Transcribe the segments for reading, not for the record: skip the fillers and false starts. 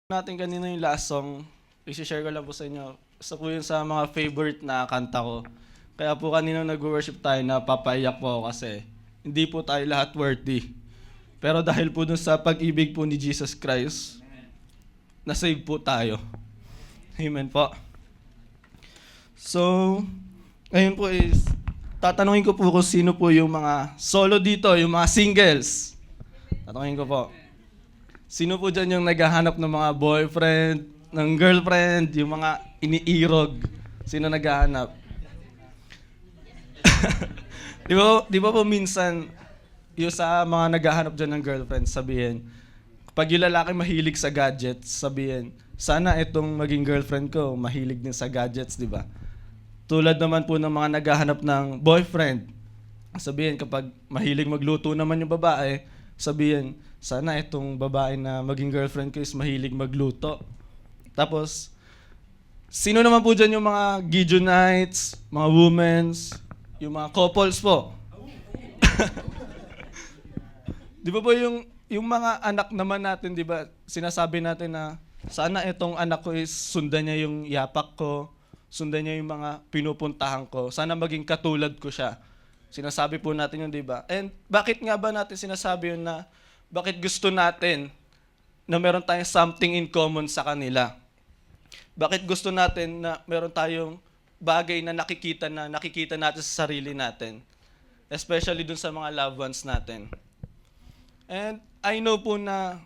Natin kanina yung last song, i-share ko lang po sa inyo. Isa po yun sa mga favorite na kanta ko. Kaya po kanina nag-worship tayo, napapaiyak po ako kasi hindi po tayo lahat worthy. Pero dahil po dun sa pag-ibig po ni Jesus Christ, na-save po tayo. Amen po. So, ngayon po is, tatanungin ko po kung sino po yung mga solo dito, yung mga singles. Tatanungin ko po. Sino po dyan yung naghahanap ng mga boyfriend, ng girlfriend, yung mga iniirog? Sino naghahanap? di ba po minsan, yung sa mga naghahanap dyan ng girlfriend, sabihin, pag yung lalaki mahilig sa gadgets, sabihin, sana itong maging girlfriend ko, mahilig din sa gadgets, di ba? Tulad naman po ng mga naghahanap ng boyfriend, sabihin kapag mahilig magluto naman yung babae, sabihin, sana itong babae na maging girlfriend ko is mahilig magluto. Tapos, sino naman po dyan yung mga Gideonites, mga womens, yung mga couples po? Di ba po yung mga anak naman natin, di ba, sinasabi natin na sana itong anak ko is sundan niya yung yapak ko, sundan niya yung mga pinupuntahan ko, sana maging katulad ko siya. Sinasabi po natin yun, di ba? And bakit nga ba natin sinasabi yun na bakit gusto natin na meron tayong something in common sa kanila? Bakit gusto natin na meron tayong bagay na nakikita natin sa sarili natin? Especially dun sa mga loved ones natin. And I know po na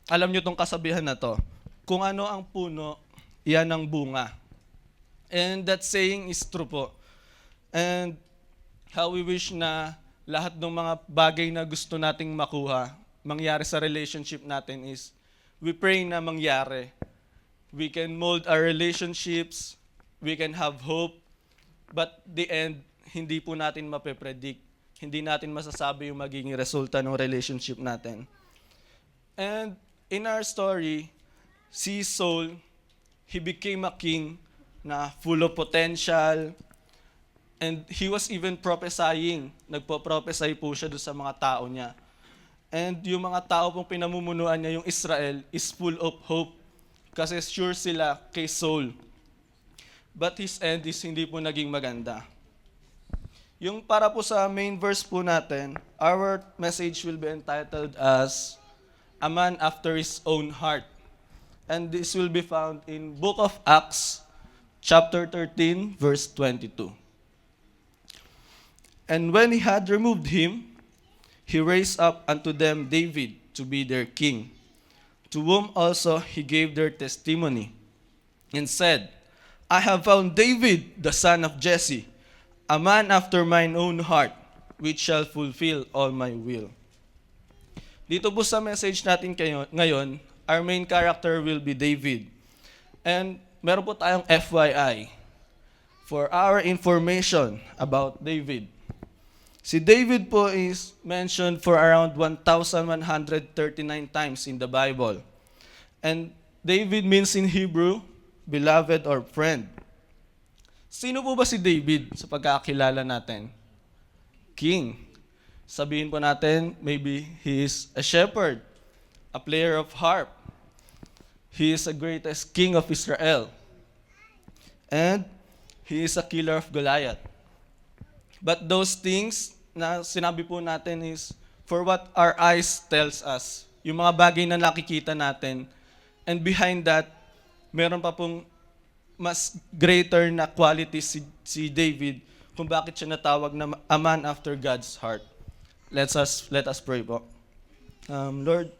alam nyo tong kasabihan na to. Kung ano ang puno, yan ang bunga. And that saying is true po. And how we wish na lahat ng mga bagay na gusto nating makuha, mangyari sa relationship natin is, we pray na mangyari. We can mold our relationships, we can have hope, but the end, hindi po natin mape-predict. Hindi natin masasabi yung magiging resulta ng relationship natin. And in our story, si Saul, he became a king na full of potential, and he was even prophesying. Nagpo-prophesy po siya doon sa mga tao niya. And yung mga tao pong pinamumunuan niya, yung Israel, is full of hope. Kasi sure sila kay Saul. But his end is hindi po naging maganda. Yung para po sa main verse po natin, our message will be entitled as A Man After His Own Heart. And this will be found in Book of Acts, chapter 13, verse 22. And when he had removed him, he raised up unto them David to be their king, to whom also he gave their testimony, and said, I have found David, the son of Jesse, a man after mine own heart, which shall fulfill all my will. Dito po sa message natin ngayon, our main character will be David. And meron po tayong FYI for our information about David. Si David po is mentioned for around 1,139 times in the Bible. And David means in Hebrew, beloved or friend. Sino po ba si David sa pagkakilala natin? King. Sabihin po natin, maybe he is a shepherd, a player of harp. He is the greatest king of Israel. And he is a killer of Goliath. But those things na sinabi po natin is for what our eyes tells us. Yung mga bagay na nakikita natin. And behind that, meron pa pong mas greater na quality si David kung bakit siya natawag na a man after God's heart. Let us pray po. Lord,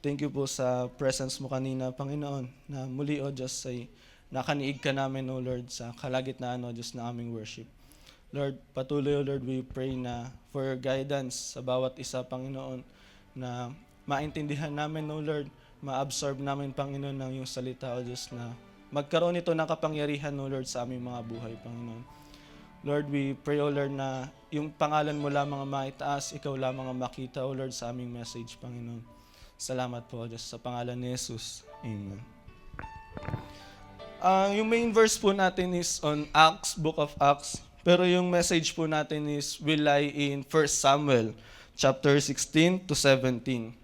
thank you po sa presence mo kanina, Panginoon, na muli, O Diyos, ay nakaniig ka namin, O Lord, sa kalagitnaan, O Diyos, na aming worship. Lord, patuloy, O Lord, we pray na for your guidance sa bawat isa, Panginoon, na maintindihan namin, O Lord, ma-absorb namin, Panginoon, ng iyong salita, O Diyos, na magkaroon ito ng kapangyarihan, O Lord, sa aming mga buhay, Panginoon. Lord, we pray, O Lord, na yung pangalan mo lamang ang maitaas, ikaw lamang ang makita, O Lord, sa aming message, Panginoon. Salamat po, O Diyos, sa pangalan ni Jesus. Amen. Yung main verse po natin is on Acts, Book of Acts. Pero yung message po natin is will lie in 1 Samuel chapter 16 to 17.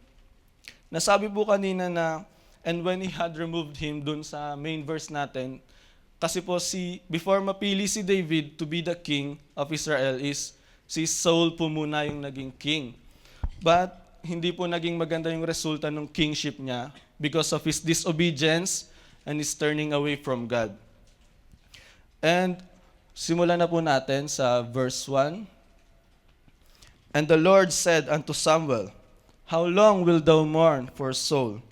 Nasabi po kanina na And when he had removed him dun sa main verse natin, kasi po before mapili si David to be the king of Israel is si Saul po muna yung naging king. But hindi po naging maganda yung resulta ng kingship niya because of his disobedience and his turning away from God. And simulan na po natin sa verse 1. And the Lord said unto Samuel, How long wilt thou mourn for Saul,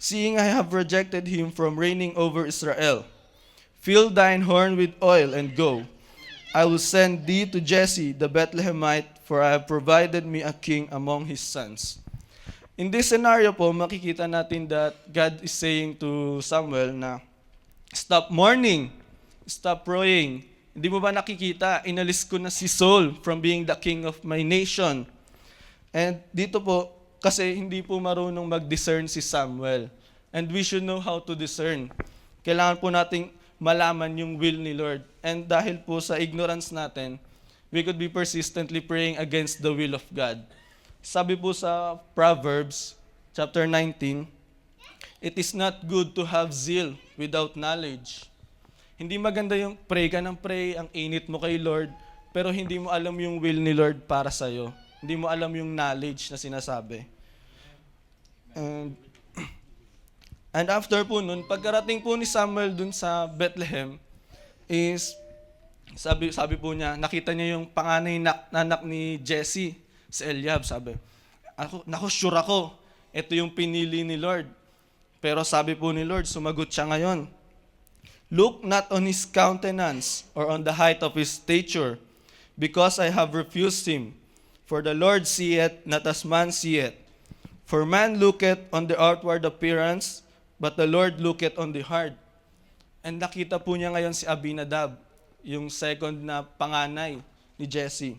seeing I have rejected him from reigning over Israel? Fill thine horn with oil and go. I will send thee to Jesse the Bethlehemite, for I have provided me a king among his sons. In this scenario po, makikita natin that God is saying to Samuel na, stop mourning, stop praying. Hindi mo ba nakikita, inalis ko na si Saul from being the king of my nation. And dito po, kasi hindi po marunong mag-discern si Samuel. And we should know how to discern. Kailangan po nating malaman yung will ni Lord. And dahil po sa ignorance natin, we could be persistently praying against the will of God. Sabi po sa Proverbs chapter 19, it is not good to have zeal without knowledge. Hindi maganda yung pray ka ng pray, ang init mo kay Lord, pero hindi mo alam yung will ni Lord para sa'yo. Hindi mo alam yung knowledge na sinasabi. And after po nun, pagkarating po ni Samuel dun sa Bethlehem, is sabi po niya, nakita niya yung panganay na anak ni Jesse, si Eliab, sabi, sure ako, ito yung pinili ni Lord. Pero sabi po ni Lord, sumagot siya ngayon, look not on his countenance or on the height of his stature, because I have refused him. For the Lord seeth not as man seeth. For man looketh on the outward appearance, but the Lord looketh on the heart. And nakita po niya ngayon si Abinadab, yung second na panganay ni Jesse.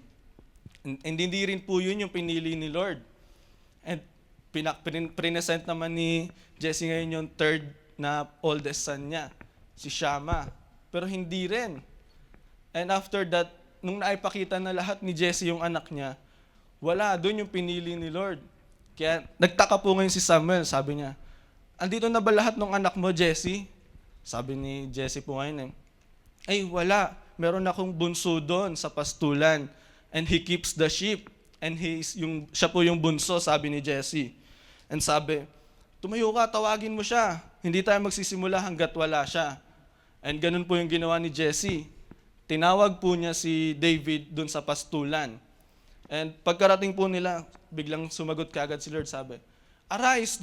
And hindi rin po yun yung pinili ni Lord. And present naman ni Jesse ngayon yung third na oldest son niya, si Shammah. Pero hindi rin. And after that, nung naipakita na lahat ni Jesse yung anak niya, wala, doon yung pinili ni Lord. Kaya nagtaka po ngayon si Samuel, sabi niya, andito na ba lahat ng anak mo, Jesse? Sabi ni Jesse po ngayon ay wala, meron akong bunso doon sa pastulan. And he keeps the sheep. And siya po yung bunso, sabi ni Jesse. And sabi, tumayo ka, tawagin mo siya. Hindi tayo magsisimula hanggat wala siya. And ganun po yung ginawa ni Jesse. Tinawag po niya si David dun sa pastulan. And pagkarating po nila, biglang sumagot kaagad si Lord, sabi, Arise,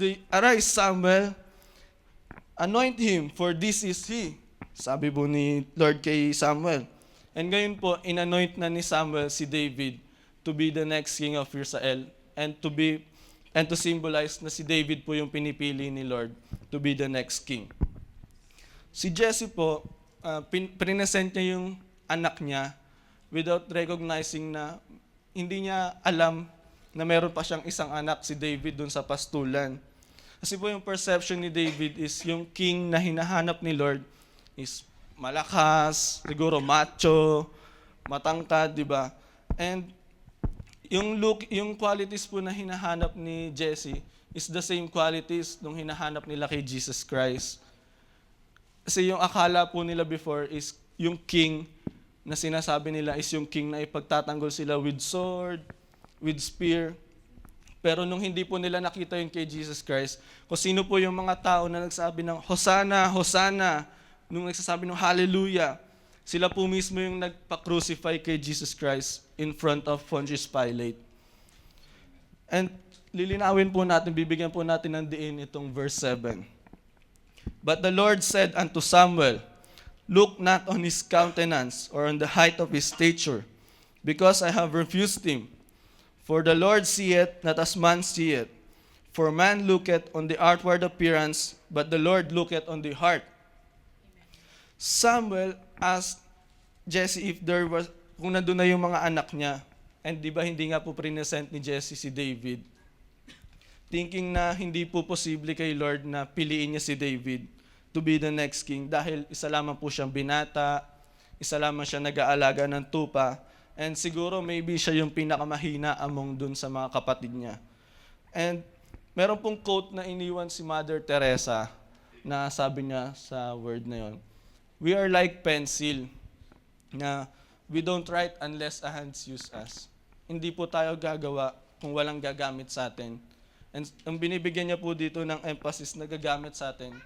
Samuel, anoint him, for this is he. Sabi po ni Lord kay Samuel. And ngayon po, inanoint na ni Samuel si David to be the next king of Israel and to symbolize na si David po yung pinipili ni Lord to be the next king. Si Jesse po, present niya yung anak niya without recognizing na hindi niya alam na meron pa siyang isang anak, si David, dun sa pastulan. Kasi po yung perception ni David is yung king na hinahanap ni Lord is malakas, siguro macho, matangkad, di ba? And yung qualities po na hinahanap ni Jesse is the same qualities nung hinahanap nila kay Jesus Christ. Kasi yung akala po nila before is yung king na sinasabi nila is yung king na ipagtatanggol sila with sword, with spear. Pero nung hindi po nila nakita yung kay Jesus Christ, kung sino po yung mga tao na nagsabi ng Hosanna, Hosanna, nung nagsasabi ng Hallelujah, sila po mismo yung nagpa-crucify kay Jesus Christ in front of Pontius Pilate. And lilinawin po natin, bibigyan po natin ng diin itong verse 7. But the Lord said unto Samuel, Look not on his countenance or on the height of his stature, because I have refused him. For the Lord seeth not as man seeth. For man looketh on the outward appearance, but the Lord looketh on the heart. Samuel asked Jesse if kung nandun na yung mga anak niya, and di ba hindi nga po present ni Jesse si David, thinking na hindi po posible kay Lord na piliin niya si David to be the next king dahil isa lamang po siyang binata, isa lamang siya nag-aalaga ng tupa, and siguro maybe siya yung pinakamahina among dun sa mga kapatid niya. And Meron pong quote na iniwan si Mother Teresa na sabi niya sa word na yon, "We are like pencil na we don't write unless a hands use us." Hindi po tayo gagawa kung walang gagamit sa atin. And ang binibigyan niya po dito ng emphasis na gagamit sa atin,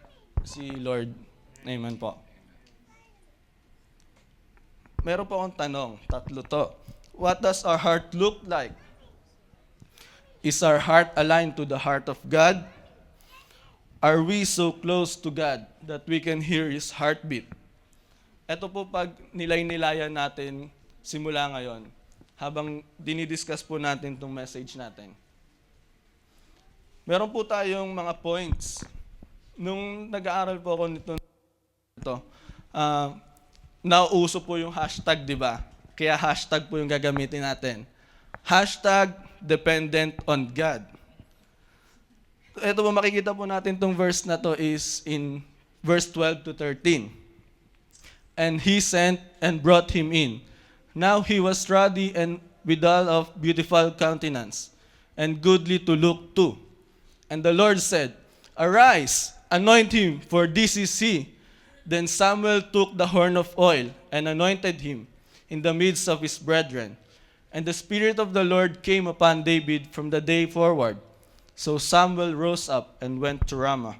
si Lord. Amen po. Meron po akong tanong, tatlo to. What does our heart look like? Is our heart aligned to the heart of God? Are we so close to God that we can hear His heartbeat? Ito po pag nilay-nilayan natin simula ngayon, habang dinidiscuss po natin itong message natin. Meron po tayong mga points. Nung nag-aaral po ako nito, nauuso po yung hashtag, di ba? Kaya hashtag po yung gagamitin natin. Hashtag dependent on God. Ito po, makikita po natin itong verse na to is in verse 12 to 13. "And he sent and brought him in. Now he was ruddy and withal of beautiful countenance, and goodly to look to. And the Lord said, Arise, anoint him, for this is he. Then Samuel took the horn of oil and anointed him in the midst of his brethren. And the Spirit of the Lord came upon David from the day forward. So Samuel rose up and went to Ramah."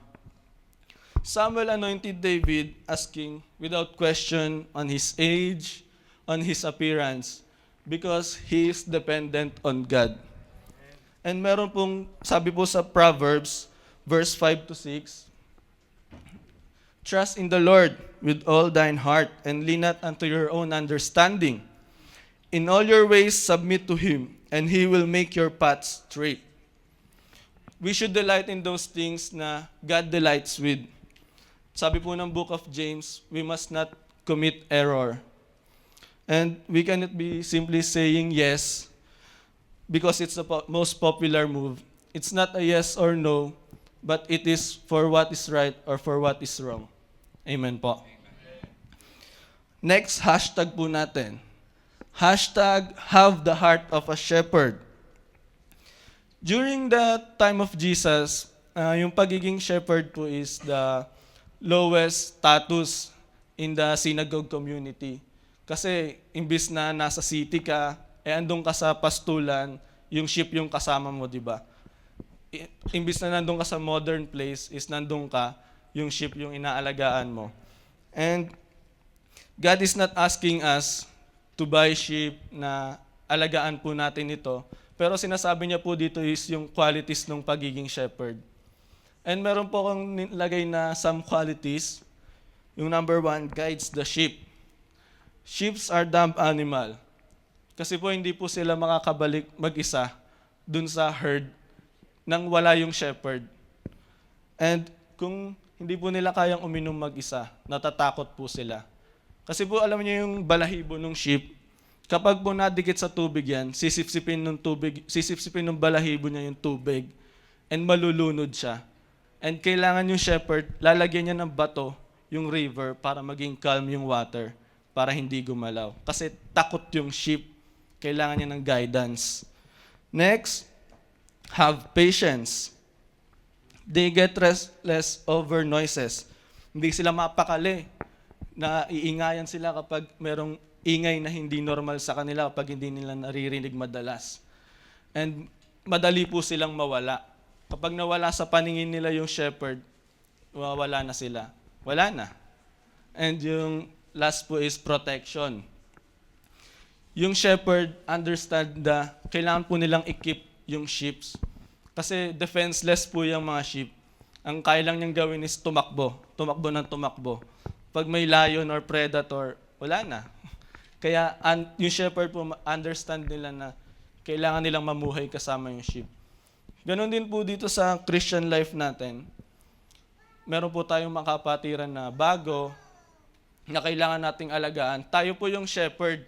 Samuel anointed David as king without question on his age, on his appearance, because he is dependent on God. And meron pong, sabi po sa Proverbs, verse 5 to 6, "Trust in the Lord with all thine heart, and lean not unto your own understanding. In all your ways submit to Him, and He will make your paths straight." We should delight in those things na God delights with. Sabi po ng book of James, we must not commit error. And we cannot be simply saying yes because it's the most popular move. It's not a yes or no, but it is for what is right or for what is wrong. Amen po. Next hashtag po natin. Hashtag have the heart of a shepherd. During the time of Jesus, yung pagiging shepherd po is the lowest status in the synagogue community. Kasi imbis na nasa city ka, andun ka sa pastulan, yung sheep yung kasama mo, di ba? Imbis na nandun ka sa modern place, is nandun ka, yung sheep yung inaalagaan mo. And God is not asking us to buy sheep na alagaan po natin ito. Pero sinasabi niya po dito is yung qualities ng pagiging shepherd. And meron po akong nilagay na some qualities. Yung number 1, guides the sheep. Sheep are dumb animal. Kasi po hindi po sila makakabalik mag-isa dun sa herd nang wala yung shepherd. And kung hindi po nila kayang uminom mag-isa, natatakot po sila. Kasi po alam niyo yung balahibo ng sheep, kapag po nadikit sa tubig yan, sisipsipin ng balahibo niya yung tubig and malulunod siya. And kailangan yung shepherd, lalagyan niya ng bato yung river para maging calm yung water, para hindi gumalaw. Kasi takot yung sheep. Kailangan niya ng guidance. Next, have patience. They get restless over noises. Hindi sila mapakali. Naiingayan sila kapag merong ingay na hindi normal sa kanila, kapag hindi nila naririnig madalas. And madali po silang mawala. Kapag nawala sa paningin nila yung shepherd, wala na sila. Wala na. And yung last po is protection. Yung shepherd understand na kailangan po nilang i-keep yung sheep. Kasi defenseless po yung mga sheep. Ang kaya lang niyang gawin is tumakbo. Tumakbo ng tumakbo. Pag may lion or predator, wala na. Kaya yung shepherd po understand nila na kailangan nilang mamuhay kasama yung sheep. Ganon din po dito sa Christian life natin. Meron po tayong makapatiran na bago na kailangan nating alagaan. Tayo po yung shepherd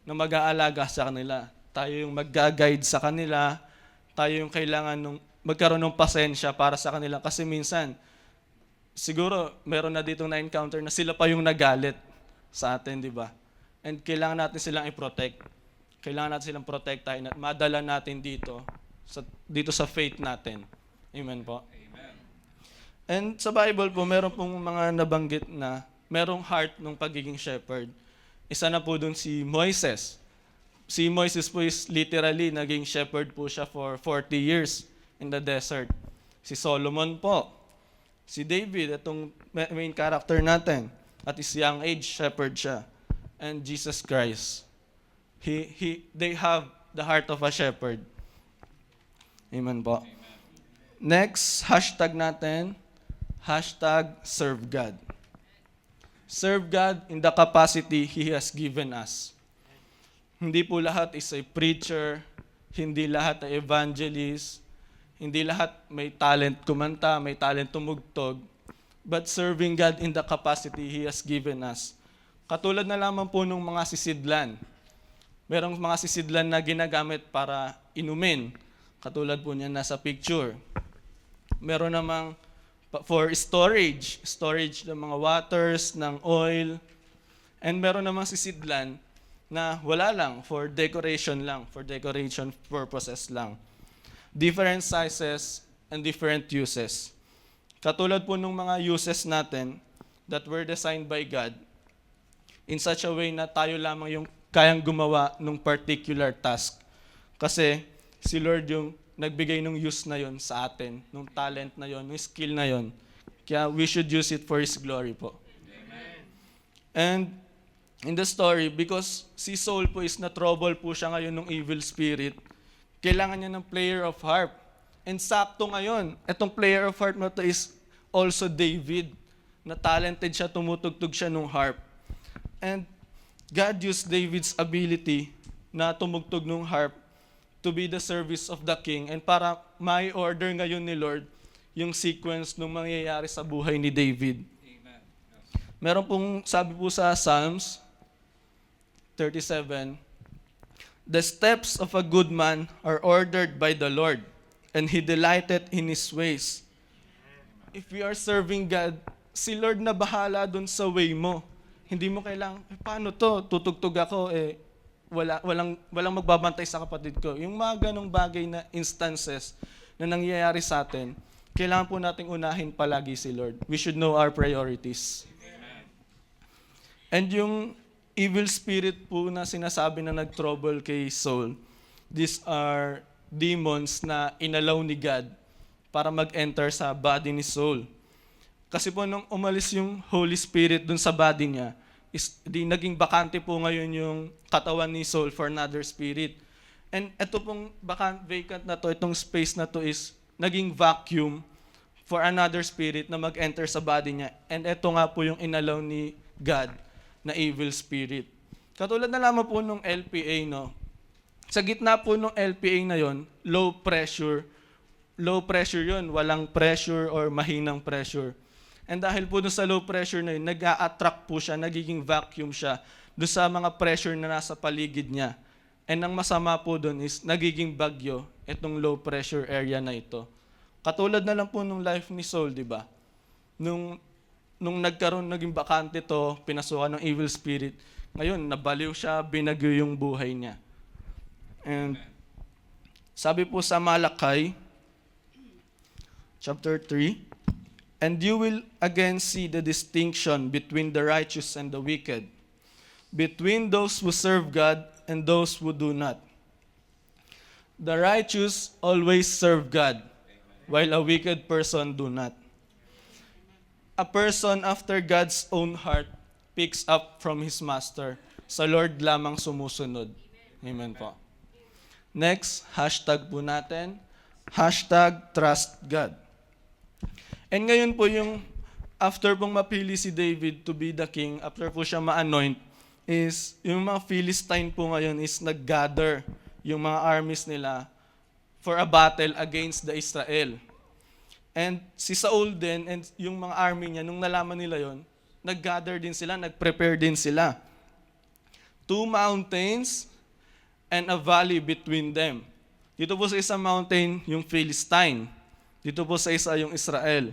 na mag-aalaga sa kanila. Tayo yung mag-guide sa kanila. Tayo yung kailangan magkaroon ng pasensya para sa kanila. Kasi minsan, siguro meron na ditong na-encounter na sila pa yung nagalit sa atin, di ba? And kailangan natin silang i-protect. Kailangan natin silang protektahin at madala natin dito sa faith natin. Amen po. And sa Bible po, meron pong mga nabanggit na merong heart ng pagiging shepherd. Isa na po dun si Moises. Si Moises po is literally naging shepherd po siya for 40 years in the desert. Si Solomon po. Si David, itong main character natin. At his young age, shepherd siya. And Jesus Christ. They have the heart of a shepherd. Amen po. Next, hashtag natin, hashtag serve God. Serve God in the capacity He has given us. Hindi po lahat is a preacher, hindi lahat ay evangelist, hindi lahat may talent kumanta, may talent tumugtog, but serving God in the capacity He has given us. Katulad na lamang po ng mga sisidlan. Merong mga sisidlan na ginagamit para inumin. Katulad po niya nasa picture. Meron namang for storage ng mga waters, ng oil. And meron namang sisidlan na wala lang, for decoration purposes lang. Different sizes and different uses. Katulad po ng mga uses natin that were designed by God in such a way na tayo lamang yung kayang gumawa ng particular task. Kasi si Lord yung nagbigay ng use na yon sa atin, ng talent na yon, ng skill na yon. Kaya we should use it for His glory po. Amen. And in the story, because si Saul po is na-trouble po siya ngayon ng evil spirit, kailangan niya ng player of harp. And sakto ngayon, itong player of harp na to is also David, na talented siya, tumutugtog siya ng harp. And God used David's ability na tumugtog ng harp to be the service of the king and para may order ngayon ni Lord yung sequence ng mangyayari sa buhay ni David. Amen. Meron pong sabi po sa Psalms 37, "The steps of a good man are ordered by the Lord, and He delighteth in His ways." If we are serving God, si Lord na bahala dun sa way mo. Hindi mo kailangang, paano to? Tutugtog ako, walang magbabantay sa kapatid ko. Yung mga ganong bagay na instances na nangyayari sa atin, kailangan po nating unahin palagi si Lord. We should know our priorities. Amen. And yung evil spirit po na sinasabi na nag-trouble kay Saul, these are demons na inalaw ni God para mag-enter sa body ni Saul. Kasi po nung umalis yung Holy Spirit dun sa body niya, naging bakante po ngayon yung katawan ni Saul for another spirit. And ito pong vacant na to, itong space na to is naging vacuum for another spirit na mag-enter sa body niya. And ito nga po yung inalaw ni God na evil spirit. Katulad na lamang po nung LPA, no? Sa gitna po nung LPA na yon, low pressure yun, walang pressure or mahinang pressure. And dahil po doon sa low pressure na yun, nag-a-attract po siya, nagiging vacuum siya doon sa mga pressure na nasa paligid niya. And ang masama po doon is nagiging bagyo itong low pressure area na ito. Katulad na lang po nung life ni Saul, di ba? Nung naging bakante to, pinasukan ng evil spirit, ngayon nabaliw siya, binagyo yung buhay niya. And sabi po sa Malakay, chapter 3, "And you will again see the distinction between the righteous and the wicked, between those who serve God and those who do not. The righteous always serve God, while a wicked person do not. A person after God's own heart picks up from his master. Sa Lord lamang sumusunod." Amen po. Next, hashtag po natin, hashtag trust God. And ngayon po yung after pong mapili si David to be the king, after po siya ma-anoint, is yung mga Philistine po ngayon is nag-gather yung mga armies nila for a battle against the Israel. And si Saul din and yung mga army niya, nung nalaman nila yon, nag-gather din sila, nag-prepare din sila. 2 mountains and a valley between them. Dito po sa isang mountain, yung Philistine. Dito po sa isa yung Israel.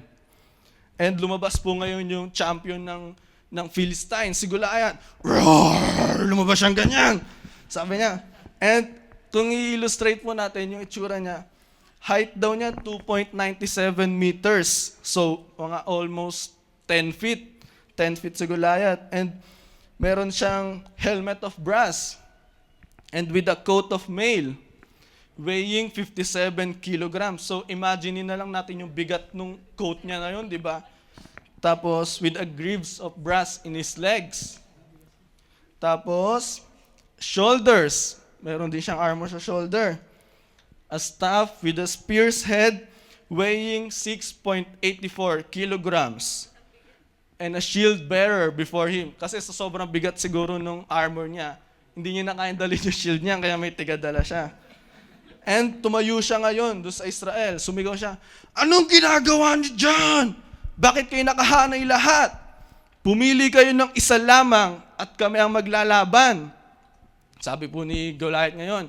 And lumabas po ngayon yung champion ng Philistine, si Goliath. Roar! Lumabas siyang ganyan. Sabi niya. And kung i-illustrate po natin yung itsura niya, Height daw niya 2.97 meters. So, mga almost 10 feet. 10 feet si Goliath. And meron siyang helmet of brass. And with a coat of mail, weighing 57 kilograms. So, imagine na lang natin yung bigat ng coat niya na yun, di ba? Tapos, with a greaves of brass in his legs. Tapos, shoulders. Meron din siyang armor sa shoulder. A staff with a spear's head, weighing 6.84 kilograms. And a shield bearer before him. Kasi sa sobrang bigat siguro nung armor niya, hindi niya na kayang dalhin yung shield niya, kaya may tigadala siya. And tumayo siya ngayon doon sa Israel. Sumigaw siya, "Anong ginagawa niyo dyan? Bakit kayo nakahanay lahat? Pumili kayo ng isa lamang at kami ang maglalaban." Sabi po ni Goliath ngayon,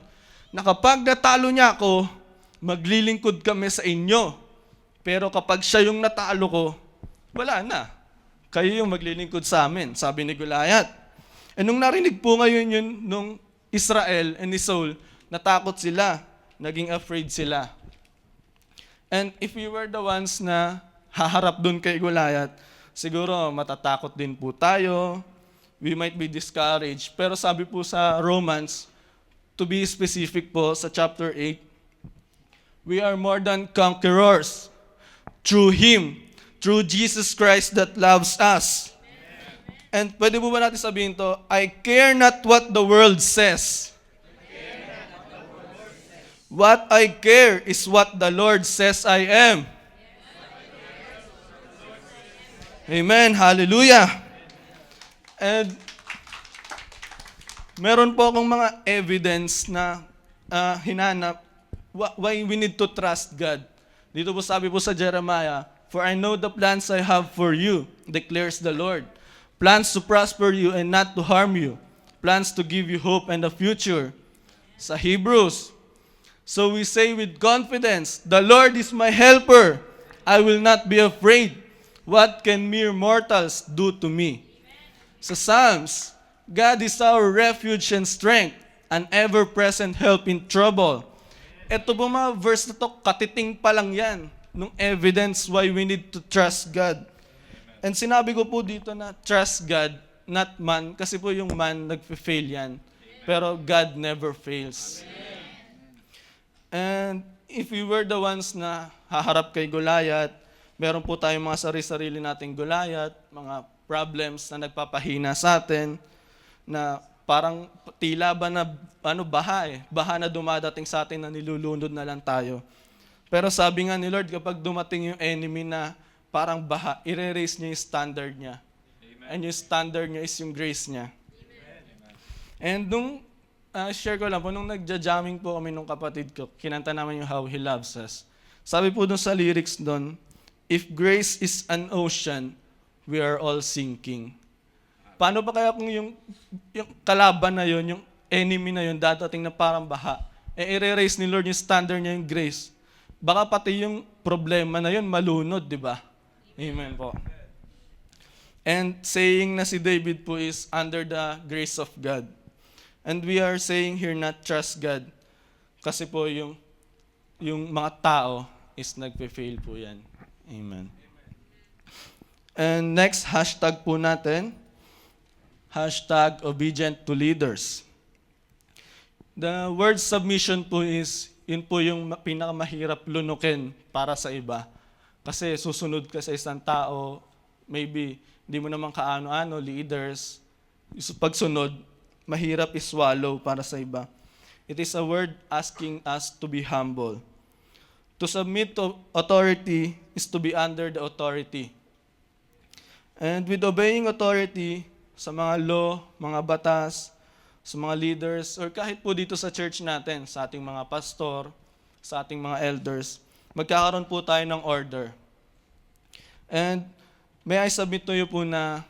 na kapag natalo niya ako, maglilingkod kami sa inyo. Pero kapag siya yung natalo ko, wala na. Kayo yung maglilingkod sa amin, sabi ni Goliath. E nung narinig po ngayon yun nung Israel and ni Saul, natakot sila, naging afraid sila. And if we were the ones na haharap dun kay Goliath, siguro matatakot din po tayo, we might be discouraged. Pero sabi po sa Romans, to be specific po sa chapter 8, we are more than conquerors through Him, through Jesus Christ that loves us. And pwede po ba natin sabihin to, I care not what the world says. What I care is what the Lord says I am. Amen. Hallelujah. And meron po akong mga evidence na hinanap why we need to trust God. Dito po sabi po sa Jeremiah, "For I know the plans I have for you, declares the Lord. Plans to prosper you and not to harm you. Plans to give you hope and a future." Sa Hebrews, "So we say with confidence, the Lord is my helper. I will not be afraid. What can mere mortals do to me?" Sa Psalms, "God is our refuge and strength, an ever-present help in trouble." Ito po mga verse na to, katiting pa lang yan nung evidence why we need to trust God. And sinabi ko po dito na trust God, not man, kasi po yung man nagfe-fail yan. Pero God never fails. And if we were the ones na haharap kay Goliath, meron po tayong mga sarili-sarili nating Goliath, mga problems na nagpapahina sa atin, na parang tila ba na baha na dumadating sa atin na nilulunod na lang tayo. Pero sabi nga ni Lord, kapag dumating yung enemy na parang baha, i-raise niya yung standard niya. Amen. And yung standard niya is yung grace niya. Amen. And nung share ko lang po, nung nagja-jamming po kami nung kapatid ko, kinanta naman yung How He Loves Us. Sabi po dun sa lyrics dun, "If grace is an ocean, we are all sinking." Paano pa kaya kung yung kalaban na yun, yung enemy na yun, dadating na parang baha, i-raise ni Lord yung standard niya, yung grace. Baka pati yung problema na yun, malunod, di ba? Amen po. And saying na si David po is under the grace of God. And we are saying here not trust God. Kasi po yung mga tao is nagpe-fail po yan. Amen. And next hashtag po natin, hashtag obedient to leaders. The word submission po is, yun po yung pinakamahirap lunukin para sa iba. Kasi susunod ka sa isang tao, maybe hindi mo naman kaano-ano, leaders, pagsunod, mahirap iswallow para sa iba. It is a word asking us to be humble. To submit to authority is to be under the authority. And with obeying authority, sa mga law, mga batas, sa mga leaders, or kahit po dito sa church natin, sa ating mga pastor, sa ating mga elders, magkakaroon po tayo ng order. And may I submit to you po na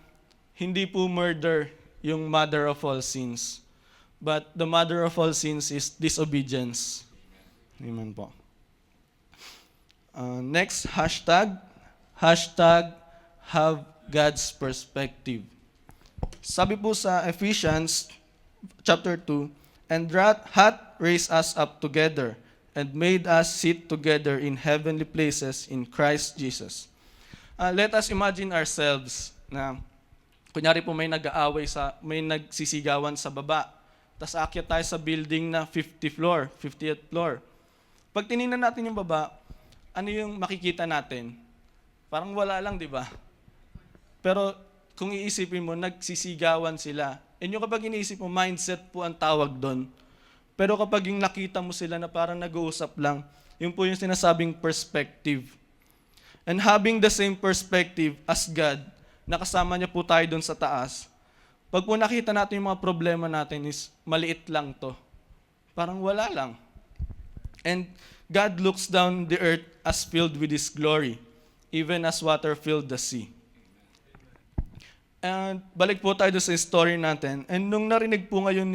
hindi po murder yung mother of all sins. But the mother of all sins is disobedience. Amen po. Next hashtag, hashtag have God's perspective. Sabi po sa Ephesians chapter 2, "And hath raised us up together, and made us sit together in heavenly places in Christ Jesus. Let us imagine ourselves na kunyari po may nagsisigawan sa baba. Tapos aakyat tayo sa building na 50th floor. Pag tinignan natin yung baba, ano yung makikita natin? Parang wala lang, di ba? Pero kung iisipin mo, nagsisigawan sila. And yung kapag iniisip mo, mindset po ang tawag doon. Pero kapag yung nakita mo sila na parang nag-uusap lang, yun po yung sinasabing perspective. And having the same perspective as God, nakasama niya po tayo doon sa taas. Pag po nakita natin yung mga problema natin is maliit lang to. Parang wala lang. And God looks down the earth as filled with His glory, even as water filled the sea. And balik po tayo sa story natin. And nung narinig po ngayon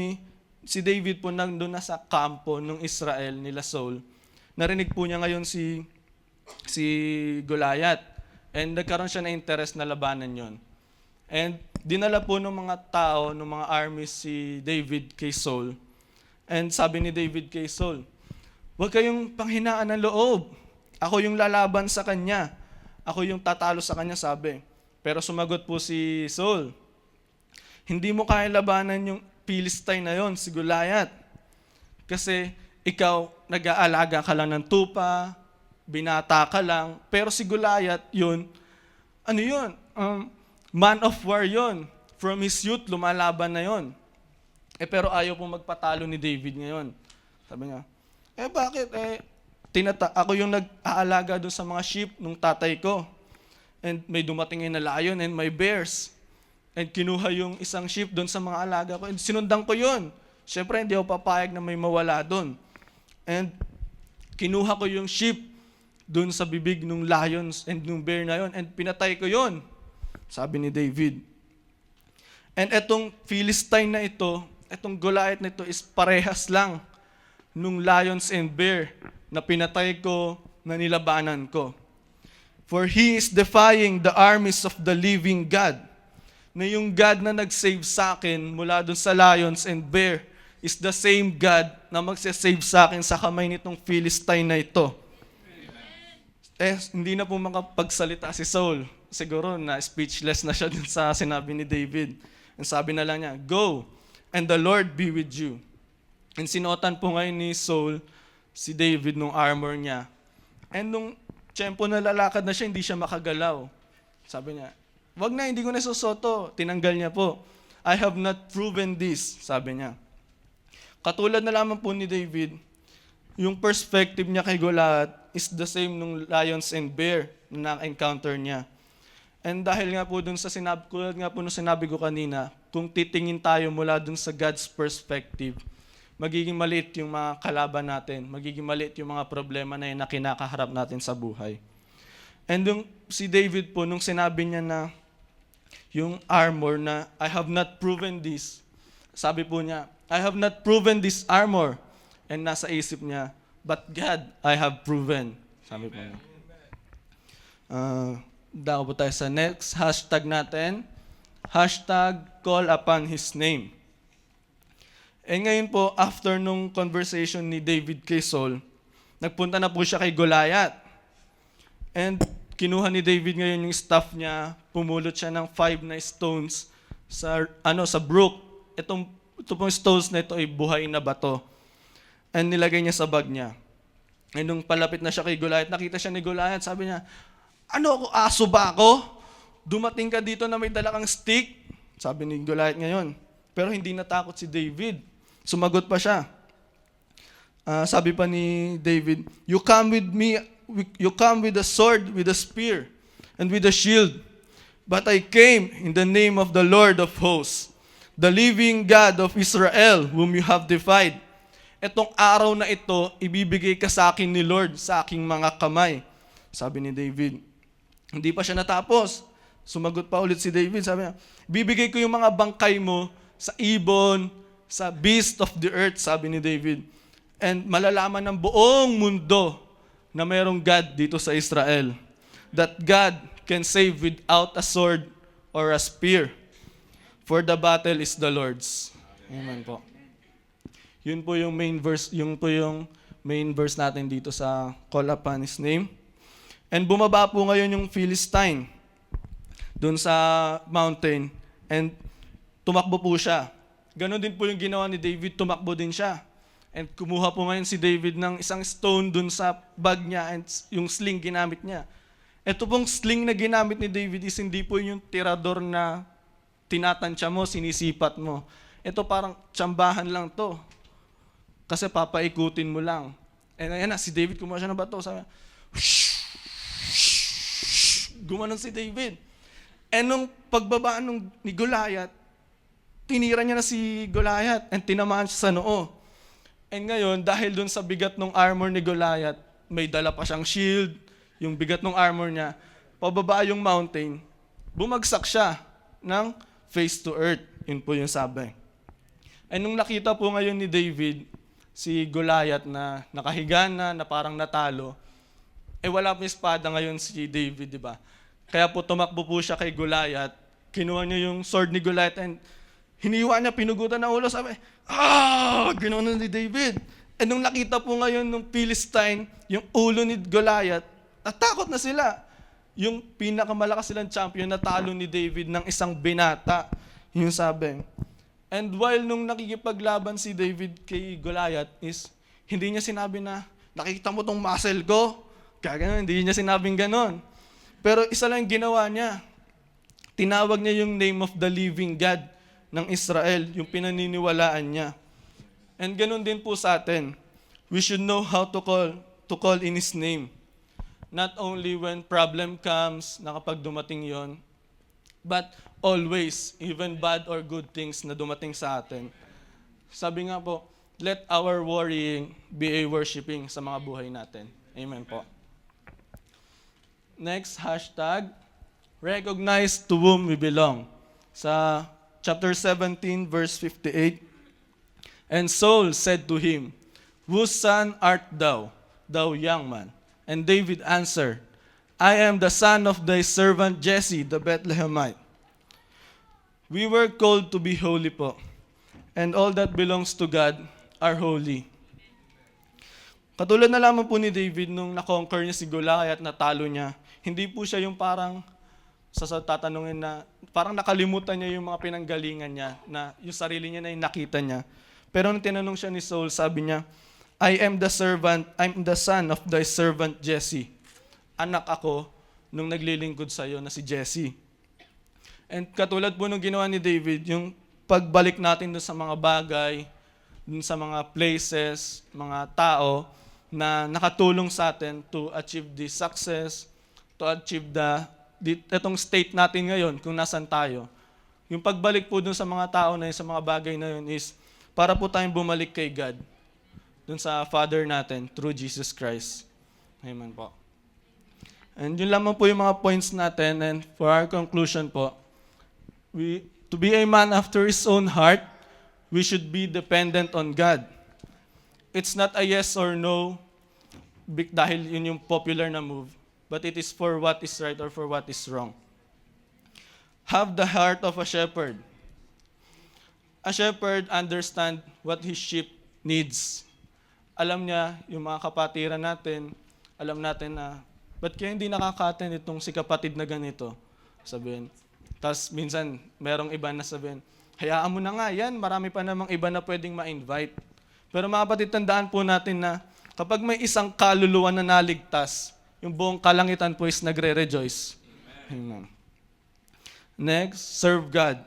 si David po nandun na sa kampo ng Israel nila Saul, narinig po niya ngayon si Goliath. And nagkaroon siya na interest na labanan yon. And dinala po ng mga tao, ng mga armies si David kay Saul. And sabi ni David kay Saul, "Huwag kayong panghinaan ng loob. Ako yung lalaban sa kanya. Ako yung tatalo sa kanya," sabi. Pero sumagot po si Saul, "Hindi mo kaya labanan yung Philistine na yon, si Goliath. Kasi ikaw, nag-aalaga ka lang ng tupa, binata ka lang. Pero si Goliath, yun, man of war yun. From his youth, lumalaban na yun. Pero ayaw pong magpatalo ni David ngayon." Sabi niya, bakit? Ako yung nag-aalaga doon sa mga sheep nung tatay ko. And may dumating na lion and may bears. And kinuha yung isang sheep doon sa mga alaga ko. And sinundan ko yun. Siyempre, hindi ako papayag na may mawala doon. And kinuha ko yung sheep doon sa bibig ng lions and ng bear na yun. And pinatay ko yun. Sabi ni David. And etong Philistine na ito, etong Goliath na ito is parehas lang nung lions and bear na pinatay ko, na nilabanan ko. For he is defying the armies of the living God. Na yung God na nag-save sa akin mula dun sa lions and bear is the same God na magsasave sa akin sa kamay nitong Philistine na ito. Hindi na po makapagsalita si Saul. Siguro na speechless na siya dun sa sinabi ni David. And sabi na lang niya, "Go, and the Lord be with you." And sinuotan po ngayon ni Saul si David nung armor niya. And nung tiyempo na lalakad na siya, hindi siya makagalaw. Sabi niya, "Wag na, hindi ko na susuoto." Tinanggal niya po. "I have not proven this," sabi niya. Katulad na lamang po ni David, yung perspective niya kay Goliath is the same nung lions and bear na na-encounter niya. And dahil nga po dun sa sinabi ko kanina, kung titingin tayo mula dun sa God's perspective, magiging maliit yung mga kalaban natin, magiging maliit yung mga problema na yun na kinakaharap natin sa buhay. And yung si David po, nung sinabi niya na yung armor na, "I have not proven this," sabi po niya, "I have not proven this armor." And nasa isip niya, "But God, I have proven." Sabi po niya. Dako po tayo sa next hashtag natin. #call upon His name. Ngayon po, after nung conversation ni David kay Saul, nagpunta na po siya kay Goliath. And kinuha ni David ngayon yung staff niya, pumulot siya ng 5 na stones sa brook. Ito pong stones na ito ay buhay na bato. And nilagay niya sa bag niya. And nung palapit na siya kay Goliath, nakita siya ni Goliath, sabi niya, "Ano ako, aso ba ako? Dumating ka dito na may dala kang stick?" Sabi ni Goliath ngayon. Pero hindi natakot si David. Sumagot pa siya. Sabi pa ni David, you come with a sword, with a spear, and with a shield. But I came in the name of the Lord of hosts, the living God of Israel, whom you have defied. Etong araw na ito, ibibigay ka sa akin ni Lord, sa aking mga kamay. Sabi ni David. Hindi pa siya natapos. Sumagot pa ulit si David. Sabi niya, "Bibigay ko yung mga bangkay mo sa ibon, sa beast of the earth," sabi ni David. "And malalaman ng buong mundo na mayroong God dito sa Israel. That God can save without a sword or a spear. For the battle is the Lord's." Amen po. Yun po yung main verse, yun po yung main verse natin dito sa call upon His name. And bumaba po ngayon yung Philistine doon sa mountain and tumakbo po siya. Ganon din po yung ginawa ni David, tumakbo din siya. And kumuha po ngayon si David ng isang stone doon sa bag niya and yung sling ginamit niya. Ito pong sling na ginamit ni David is hindi po yung tirador na tinatansya mo, sinisipat mo. Ito parang tsambahan lang to. Kasi papaikutin mo lang. And ayan na, si David kumuha siya ng bato. Sabi, gumanon si David. And nung pagbaba ni Goliath, tinira niya na si Goliath and tinamaan siya sa noo. And ngayon, dahil dun sa bigat ng armor ni Goliath, may dala pa siyang shield, yung bigat ng armor niya, pababa yung mountain, bumagsak siya ng face to earth. Yun po yung sabi. And nung nakita po ngayon ni David, si Goliath na nakahiga na parang natalo, wala pa yung espada ngayon si David, di ba? Kaya po tumakbo po siya kay Goliath, kinuha niya yung sword ni Goliath and hiniwa niya, pinugutan ng ulo, sabi, ganoon ni David. And nung nakita po ngayon ng Philistine, yung ulo ni Goliath, natakot na sila. Yung pinakamalakas silang champion, natalo ni David ng isang binata. Yung sabi. And while nung nakikipaglaban si David kay Goliath is, hindi niya sinabi na, nakikita mo tong muscle ko? Kaya hindi niya sinabing ganon. Pero isa lang ginawa niya. Tinawag niya yung name of the living God ng Israel, yung pinaniniwalaan niya. And ganun din po sa atin. We should know how to call in His name. Not only when problem comes, na kapag dumating yon, but always, even bad or good things na dumating sa atin. Sabi nga po, let our worrying be a worshiping sa mga buhay natin. Amen po. Next, hashtag, recognize to whom we belong. Sa chapter 17, verse 58, and Saul said to him, whose son art thou, thou young man? And David answered, I am the son of thy servant Jesse, the Bethlehemite. We were called to be holy po, and all that belongs to God are holy. Katulad na lamang po ni David nung na-conquer niya si Goliath at natalo niya, hindi po siya yung parang tatanungin na parang nakalimutan niya yung mga pinanggalingan niya, na yung sarili niya na yung nakita niya. Pero nung tinanong siya ni Saul, sabi niya, I'm the son of thy servant Jesse. Anak ako nung naglilingkod sa iyo na si Jesse. And katulad po nung ginawa ni David, yung pagbalik natin dun sa mga bagay, dun sa mga places, mga tao, na nakatulong sa atin to achieve this success, to achieve itong state natin ngayon, kung nasan tayo. Yung pagbalik po dun sa mga tao na yun, sa mga bagay na yun is para po tayong bumalik kay God, dun sa Father natin, through Jesus Christ. Amen po. And yun lamang po yung mga points natin. And for our conclusion po, to be a man after His own heart, we should be dependent on God. It's not a yes or no, dahil yun yung popular na move, but it is for what is right or for what is wrong. Have the heart of a shepherd. A shepherd understands what his sheep needs. Alam niya yung mga kapatiran natin, alam natin na, ba't kaya hindi nakaka-attend itong si kapatid na ganito? Sabihin. Tapos minsan, merong iba na sabihin, hayaan mo na nga yan, marami pa namang iba na pwedeng ma-invite. Pero mga kapatid, tandaan po natin na kapag may isang kaluluwa na naligtas, yung buong kalangitan po is nagre-rejoice. Amen. Next, serve God.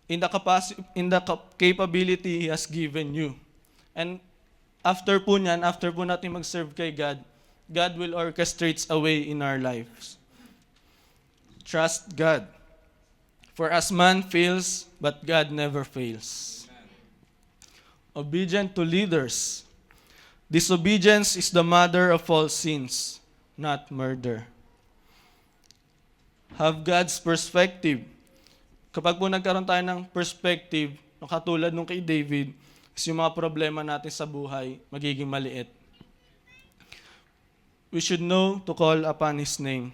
In the capability He has given you. And after po natin mag-serve kay God, God will orchestrate a way in our lives. Trust God. For as man fails, but God never fails. Obedient to leaders. Disobedience is the mother of all sins, not murder. Have God's perspective. Kapag po nagkaroon tayo ng perspective, katulad nung kay David, is yung mga problema natin sa buhay magiging maliit. We should know to call upon His name.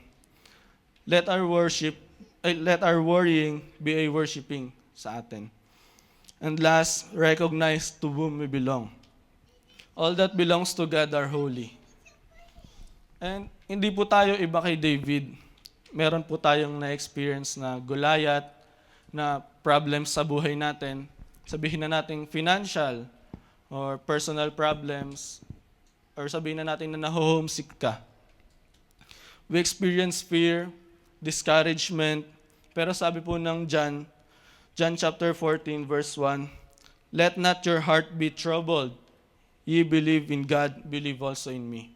Let our worrying be a worshiping sa atin. And last, recognize to whom we belong. All that belongs to God are holy. And hindi po tayo iba kay David. Meron po tayong na-experience na Goliath, na problems sa buhay natin. Sabihin na natin financial or personal problems, or sabihin na natin na naho-homesick ka. We experience fear, discouragement, pero sabi po ng John chapter 14 verse 1, "Let not your heart be troubled. Ye believe in God, believe also in me."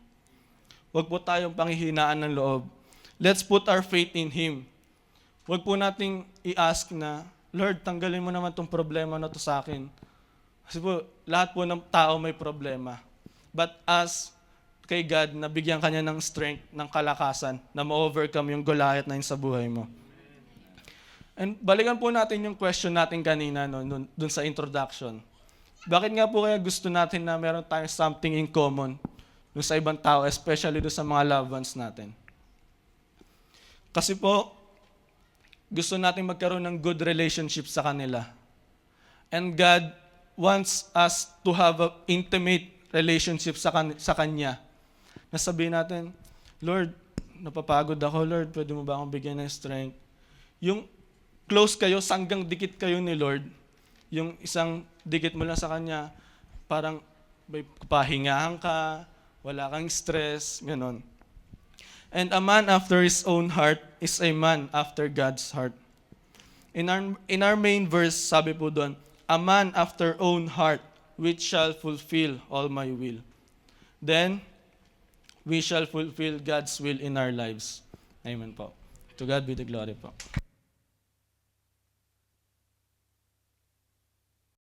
Huwag po tayong panghihinaan ng loob. Let's put our faith in Him. Huwag po nating i-ask na, Lord, tanggalin mo naman tong problema na to sa akin. Kasi po, lahat po ng tao may problema. But as kay God, nabigyan kanya ng strength, ng kalakasan, na ma-overcome yung Goliath na yun sa buhay mo. And balikan po natin yung question natin kanina dun sa introduction. Bakit nga po kaya gusto natin na meron tayong something in common dun sa ibang tao, especially dun sa mga loved ones natin? Kasi po, gusto natin magkaroon ng good relationship sa kanila. And God wants us to have an intimate relationship sa Kanya. Nasabihin natin, Lord, napapagod ako, Lord, pwede mo ba akong bigyan ng strength? Yung close kayo, sanggang dikit kayo ni Lord, yung isang dikit mo lang sa Kanya, parang may pahingahan ka, wala kang stress, gano'n. And a man after his own heart is a man after God's heart. In our main verse, sabi po doon, a man after own heart, which shall fulfill all my will. Then, we shall fulfill God's will in our lives. Amen po. To God be the glory po.